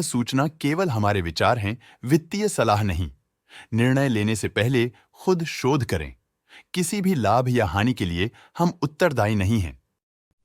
सूचना केवल हमारे विचार हैं, वित्तीय सलाह नहीं। निर्णय लेने से पहले खुद शोध करें। किसी भी लाभ या हानि के लिए हम उत्तरदायी नहीं हैं।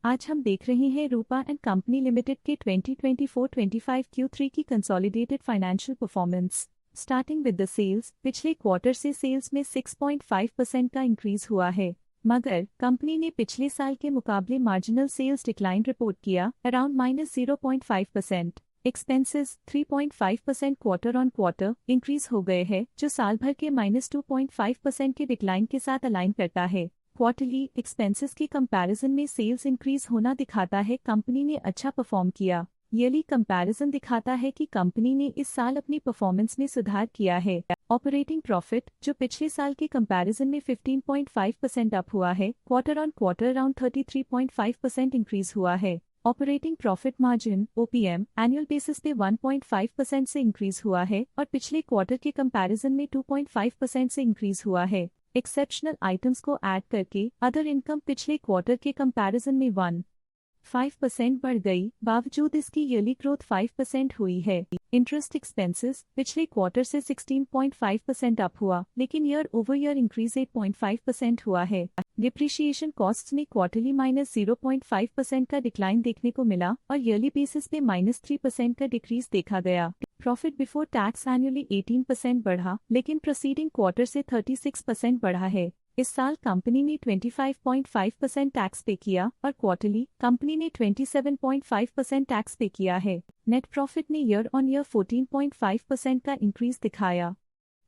आज हम देख रहे हैं रूपा एंड कंपनी लिमिटेड के 2024-25 Q3 की consolidated financial performance. Starting with the sales, पिछले क्वार्टर से सेल्स में 6.5% का इंक्रीज हुआ है, मगर कंपनी ने पिछले साल के मुकाबले मार्जिनल सेल्स डिक्लाइन रिपोर्ट किया, around -0.5%। Expenses 3.5% quarter on quarter increase हो गए हैं, जो साल भर के -2.5% के डिक्लाइन के साथ अलाइन करता है। क्वार्टरली एक्सपेंसेस के कंपैरिजन में सेल्स इंक्रीज होना दिखाता है कंपनी ने अच्छा परफॉर्म किया। ईयरली कंपैरिजन दिखाता है कि कंपनी ने इस साल अपनी परफॉर्मेंस में सुधार किया है। ऑपरेटिंग प्रॉफिट, जो पिछले साल के कंपैरिजन में 15.5% अप हुआ है, quarter on quarter around 33.5% increase हुआ है। Operating profit margin OPM annual basis पे 1.5% से इंक्रीज हुआ है और पिछले क्वार्टर के कंपैरिजन में 2.5% से इंक्रीज हुआ है। एक्सेप्शनल आइटम्स को ऐड करके अदर इनकम पिछले क्वार्टर के कंपैरिजन में 1.5% बढ़ गई, बावजूद इसकी ईयरली ग्रोथ 5% हुई है। इंटरेस्ट एक्सपेंसेस पिछले क्वार्टर से 16.5% अप हुआ, लेकिन ईयर ओवर ईयर इंक्रीज 8.5% हुआ है। डिप्रिशिएशन कॉस्ट्स में क्वार्टरली -0.5% का डिक्लाइन देखने को मिला और ईयरली बेसिस पे -3% का डिक्रीज देखा गया। प्रॉफिट बिफोर टैक्स एनुअली 18% बढ़ा, लेकिन प्रोसीडिंग क्वार्टर से 36% बढ़ा है। इस साल कंपनी ने 25.5% टैक्स पे किया और क्वार्टरली कंपनी ने 27.5% टैक्स पे किया है। नेट प्रॉफिट ने ईयर ऑन ईयर 14.5% का इंक्रीज दिखाया,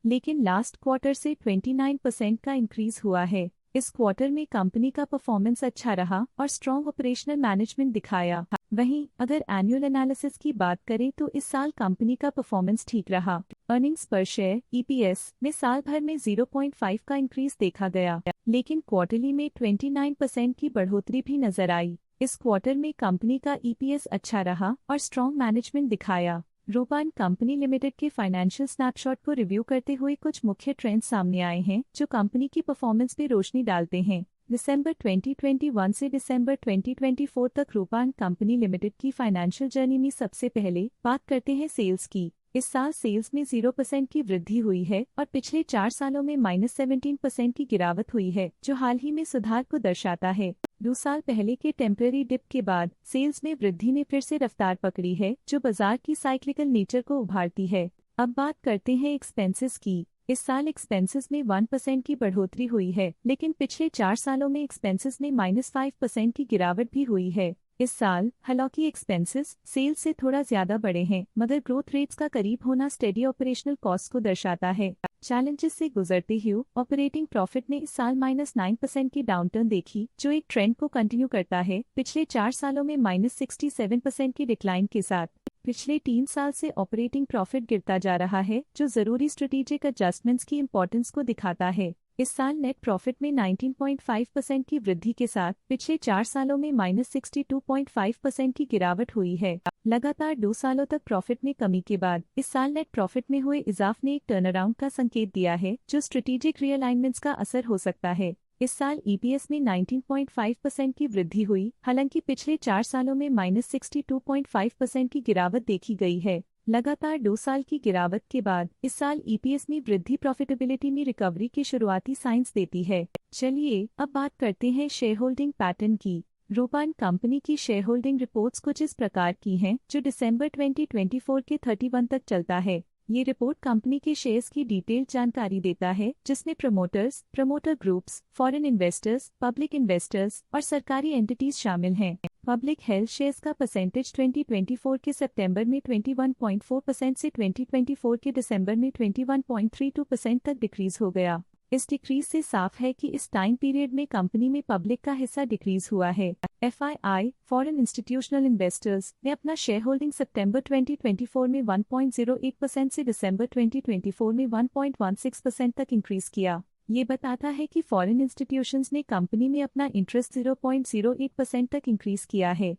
लेकिन लास्ट क्वार्टर से 29% का इंक्रीज हुआ है। इस क्वार्टर में कंपनी का परफॉर्मेंस अच्छा रहा और स्ट्रॉन्ग ऑपरेशनल मैनेजमेंट दिखाया। वहीं अगर एनुअल एनालिसिस की बात करें तो इस साल कंपनी का परफॉर्मेंस ठीक रहा। अर्निंग्स पर शेयर EPS में साल भर में 0.5 का इंक्रीज देखा गया, लेकिन क्वार्टरली में 29% की बढ़ोतरी भी नजर आई। इस क्वार्टर में कंपनी का EPS अच्छा रहा और स्ट्रॉन्ग मैनेजमेंट दिखाया। रूपा एंड कंपनी लिमिटेड के फाइनेंशियल स्नैपशॉट को रिव्यू करते हुए कुछ मुख्य ट्रेंड्स सामने आए हैं जो कंपनी की परफॉर्मेंस पे रोशनी डालते हैं। दिसंबर 2021 से दिसंबर 2024 तक रूपा एंड कंपनी लिमिटेड की फाइनेंशियल जर्नी में सबसे पहले बात करते हैं सेल्स की। इस साल सेल्स में 0% की वृद्धि हुई है और पिछले 4 सालों में -17% की गिरावट हुई है, जो हाल ही में सुधार को दर्शाता है। 2 साल पहले के टेम्परेरी डिप के बाद सेल्स में वृद्धि ने फिर से रफ्तार पकड़ी है, जो बाजार की साइक्लिकल नेचर को उभारती है। अब बात करते हैं एक्सपेंसेस की। इस साल एक्सपेंसेस में 1% की बढ़ोतरी हुई है, लेकिन पिछले 4 सालों में एक्सपेंसेस में -5% की गिरावट भी हुई है। इस साल हालांकि एक्सपेंसेस सेल्स से थोड़ा ज्यादा बढ़े हैं, मगर ग्रोथ रेट्स का करीब होना स्टेडी ऑपरेशनल कॉस्ट को दर्शाता है। चैलेंजेस से गुजरते हुए ऑपरेटिंग प्रॉफिट ने इस साल -9% की डाउनटर्न देखी, जो एक ट्रेंड को कंटिन्यू करता है, पिछले 4 सालों में -67% की डिक्लाइन के साथ। पिछले 3 साल से ऑपरेटिंग प्रॉफिट गिरता जा रहा है, जो जरूरी स्ट्रेटेजिक एडजस्टमेंट्स की इंपॉर्टेंस को दिखाता है। इस साल नेट प्रॉफिट में 19.5% की वृद्धि के साथ पिछले 4 सालों में -62.5% की गिरावट हुई है। लगातार 2 सालों तक प्रॉफिट में कमी के बाद इस साल नेट प्रॉफिट में हुए इजाफ ने एक टर्नअराउंड का संकेत दिया है, जो स्ट्रेटेजिक रीअलाइनमेंट्स का असर हो सकता है। इस साल EPS में 19.5% की वृद्धि हुई, हालांकि पिछले 4 सालों में -62.5% की गिरावट देखी गई है। लगातार 2 साल की गिरावट के बाद इस साल EPS में वृद्धि प्रॉफिटेबिलिटी में रिकवरी के शुरुआती साइंस देती है। चलिए अब बात करते हैं शेयर होल्डिंग पैटर्न की। रूपा एंड कंपनी की शेयर होल्डिंग रिपोर्ट्स कुछ इस प्रकार की हैं, जो दिसंबर 2024 के 31 तक चलता है। ये रिपोर्ट कंपनी के शेयर्स की डिटेल्ड जानकारी देता है, जिसमें promoters, promoter groups, foreign investors, public investors और सरकारी एंटिटीज शामिल हैं। पब्लिक हेल्थ शेयर्स का परसेंटेज 2024 के सितंबर में 21.4% से 2024 के दिसंबर में 21.32% तक डिक्रीज हो गया। इस डिक्रीज से साफ है कि इस टाइम पीरियड में कंपनी में पब्लिक का हिस्सा डिक्रीज हुआ है। FII फॉरेन इंस्टीट्यूशनल इन्वेस्टर्स ने अपना शेयर होल्डिंग सितंबर 2024 में 1.08% से दिसंबर 2024 में 1.16% तक इंक्रीज किया। ये बताता है कि फॉरेन इंस्टीट्यूशंस ने कंपनी में अपना इंटरेस्ट 0.08% तक इंक्रीज किया है।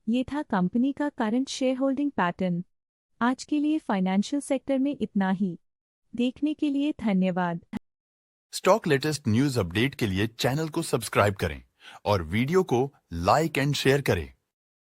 ये था कंपनी का करंट शेयर होल्डिंग पैटर्न। आज के लिए फाइनेंशियल सेक्टर में इतना ही। देखने के लिए धन्यवाद। स्टॉक लेटेस्ट न्यूज अपडेट के लिए चैनल को सब्सक्राइब करें और वीडियो को लाइक एंड शेयर करें।